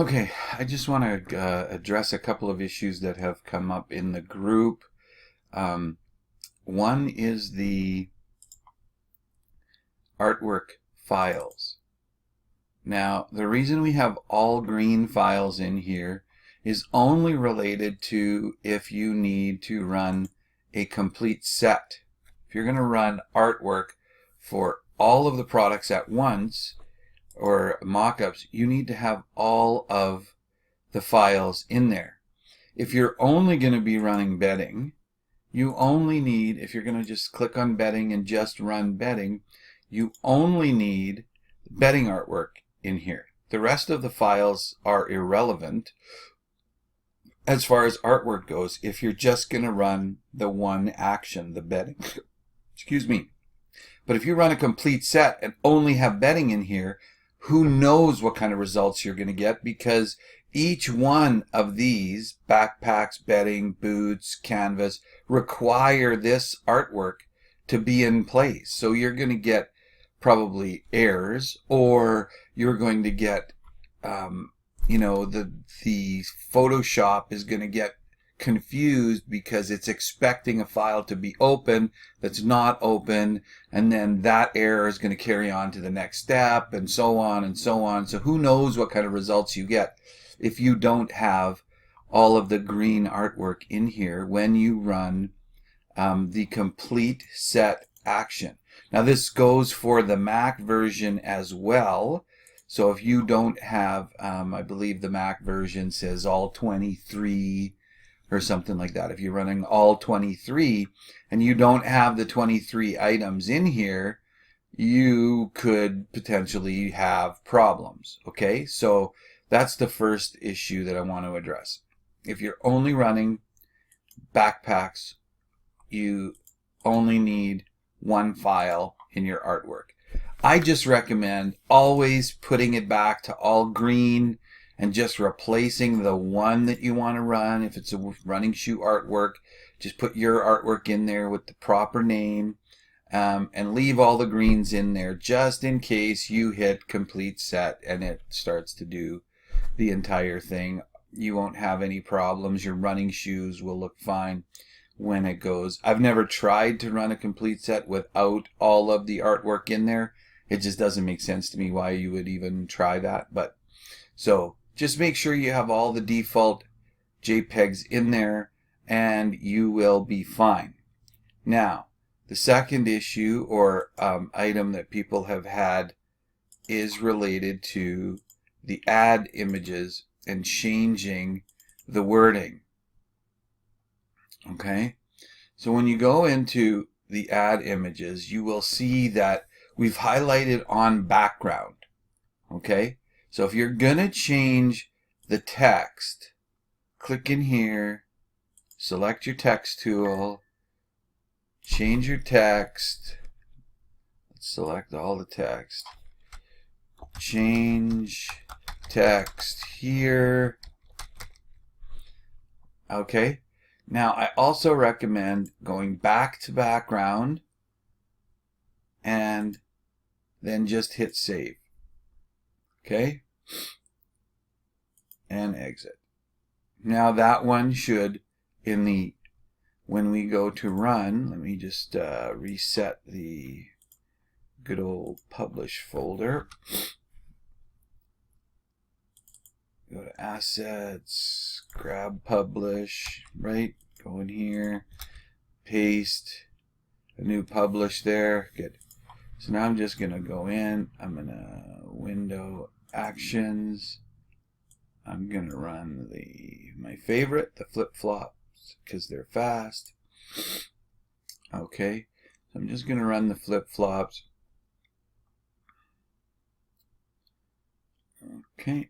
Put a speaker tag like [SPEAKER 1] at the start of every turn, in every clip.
[SPEAKER 1] Okay, I just want to address a couple of issues that have come up in the group. One is the artwork files. Now, the reason we have all green files in here is only related to if you need to run a complete set. If you're going to run artwork for all of the products at once, or mock-ups, you need to have all of the files in there. If you're only going to be running bedding, you only need, if you're going to just click on bedding and just run bedding, you only need bedding artwork in here. The rest of the files are irrelevant as far as artwork goes if you're just going to run the one action, the bedding. Excuse me. But if you run a complete set and only have bedding in here, who knows what kind of results you're going to get, because each one of these, backpacks, bedding, boots, canvas, require this artwork to be in place. So you're going to get probably errors, or you're going to get, the Photoshop is going to get confused because it's expecting a file to be open that's not open, and then that error is going to carry on to the next step, and so on and so on. So who knows what kind of results you get if you don't have all of the green artwork in here when you run the complete set action. Now this goes for the Mac version as well. So if you don't have, I believe the Mac version says all 23 or something like that. If you're running all 23 and you don't have the 23 items in here, you could potentially have problems. Okay, so that's the first issue that I want to address. If you're only running backpacks, you only need one file in your artwork. I just recommend always putting it back to all green and just replacing the one that you want to run. If it's a running shoe artwork, just put your artwork in there with the proper name, and leave all the greens in there just in case you hit complete set and it starts to do the entire thing. You won't have any problems. Your running shoes will look fine when it goes. I've never tried to run a complete set without all of the artwork in there. It just doesn't make sense to me why you would even try that. But so just make sure you have all the default JPEGs in there and you will be fine. Now, the second issue or item that people have had is related to the add images and changing the wording. Okay, so when you go into the add images, you will see that we've highlighted on background. Okay, so if you're gonna change the text, click in here, select your text tool, change your text. Let's select all the text. Change text here. Okay, now I also recommend going back to background and then just hit save. Okay, and exit. Now that one should, when we go to run, let me just reset the good old publish folder. Go to assets, grab publish, right? Go in here, paste a new publish there. Good. So now I'm just going to go in. I'm going to window actions. I'm going to run my favorite, the flip-flops, because they're fast. Okay. So I'm just going to run the flip-flops. Okay.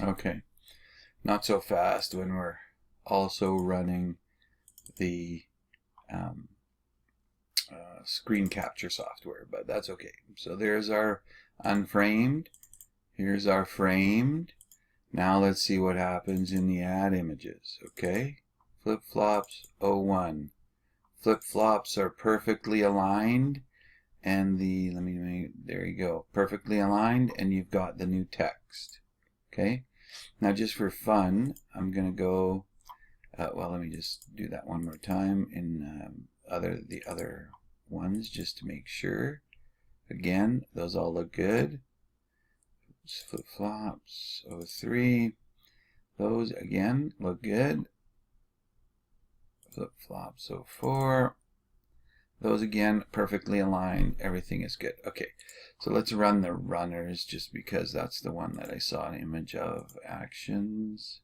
[SPEAKER 1] Okay, not so fast when we're also running the screen capture software, but that's okay. So there's our unframed. Here's our framed. Now let's see what happens in the add images. Okay, flip-flops 01. Flip-flops are perfectly aligned, and there you go, perfectly aligned, and you've got the new text. Okay, now just for fun, I'm gonna go. Well, let me just do that one more time in the other ones just to make sure. Again, those all look good. Flip-flops 03. Those again look good. Flip-flops 04. Those again perfectly aligned. Everything is good. Okay, so let's run the runners just because that's the one that I saw an image of. Actions.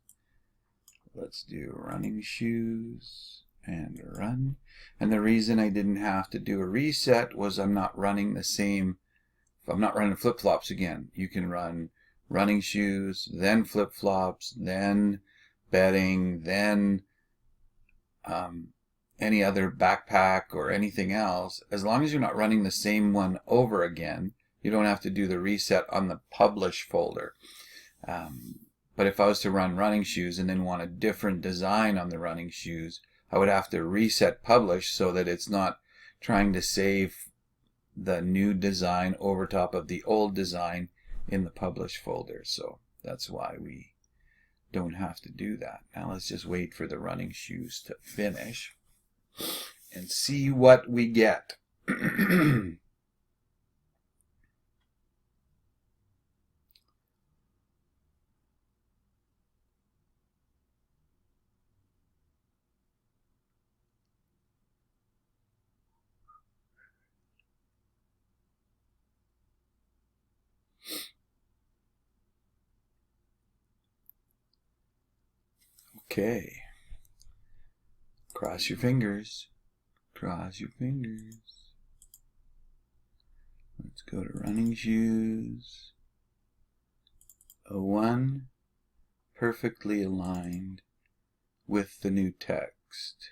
[SPEAKER 1] Let's do running shoes and run. And the reason I didn't have to do a reset was I'm not running the same. I'm not running flip-flops again. You can run running shoes, then flip-flops, then bedding, then any other backpack or anything else. As long as you're not running the same one over again, you don't have to do the reset on the publish folder. But if I was to run running shoes and then want a different design on the running shoes, I would have to reset publish so that it's not trying to save the new design over top of the old design in the publish folder. So that's why we don't have to do that. Now let's just wait for the running shoes to finish and see what we get. Okay. Cross your fingers. Cross your fingers. Let's go to running shoes. 01. Perfectly aligned with the new text.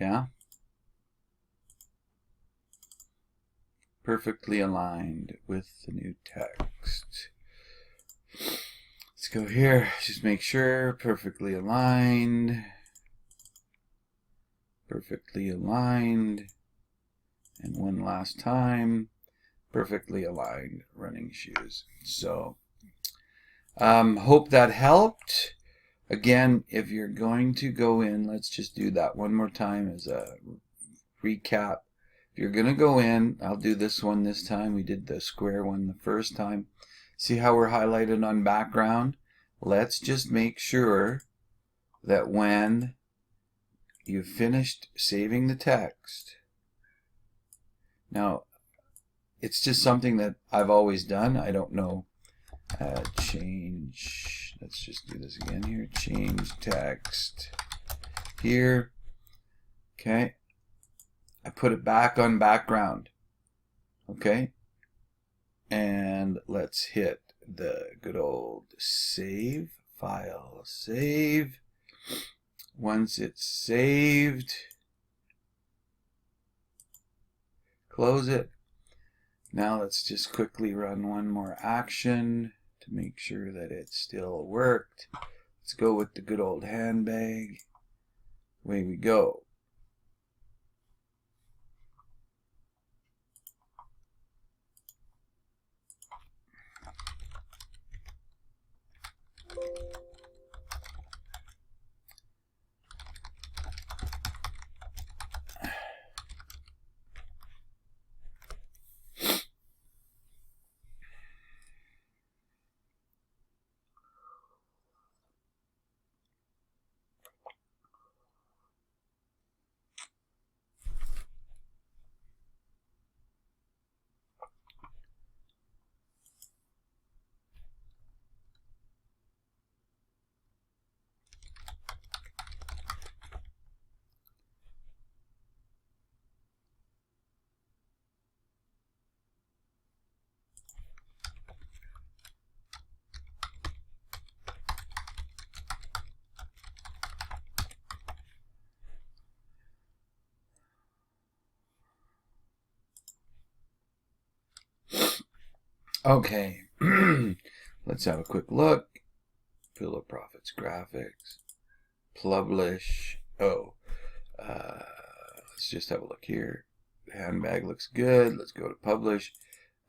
[SPEAKER 1] Yeah? Perfectly aligned with the new text. Let's go here. Just make sure. Perfectly aligned. Perfectly aligned. And one last time. Perfectly aligned running shoes. So, hope that helped. Again, if you're going to go in, let's just do that one more time as a recap. If you're going to go in, I'll do this one this time. We did the square one the first time. See how we're highlighted on background? Let's just make sure that when you've finished saving the text, now it's just something that I've always done. I don't know. Change, let's just do this again here. Change text here. Okay. I put it back on background. Okay. And let's hit the good old save, file save. Once it's saved, close it. Now let's just quickly run one more action to make sure that it still worked. Let's go with the good old handbag. Away we go. Okay, let's have a quick look. Fill of profits graphics. Publish. Let's just have a look here. Handbag looks good. Let's go to publish.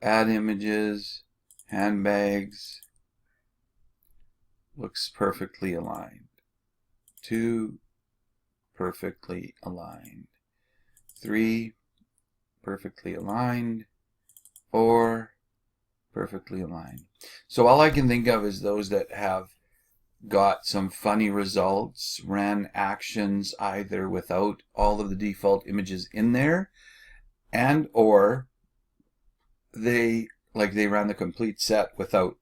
[SPEAKER 1] Add images. Handbags. Looks perfectly aligned. 2, perfectly aligned. 3, perfectly aligned. 4, perfectly aligned. So all I can think of is those that have got some funny results, ran actions either without all of the default images in there, and or they ran the complete set without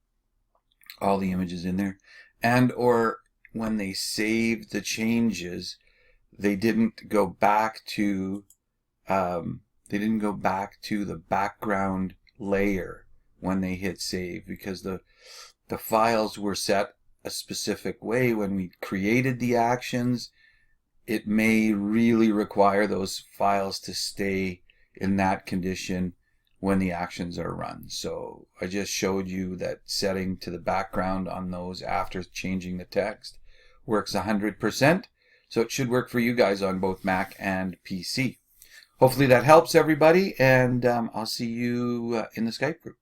[SPEAKER 1] all the images in there, and or when they saved the changes, they didn't go back to the background layer when they hit save, because the files were set a specific way when we created the actions. It may really require those files to stay in that condition when the actions are run. So I just showed you that setting to the background on those after changing the text works 100%. So it should work for you guys on both Mac and PC. Hopefully that helps everybody, and I'll see you in the Skype group.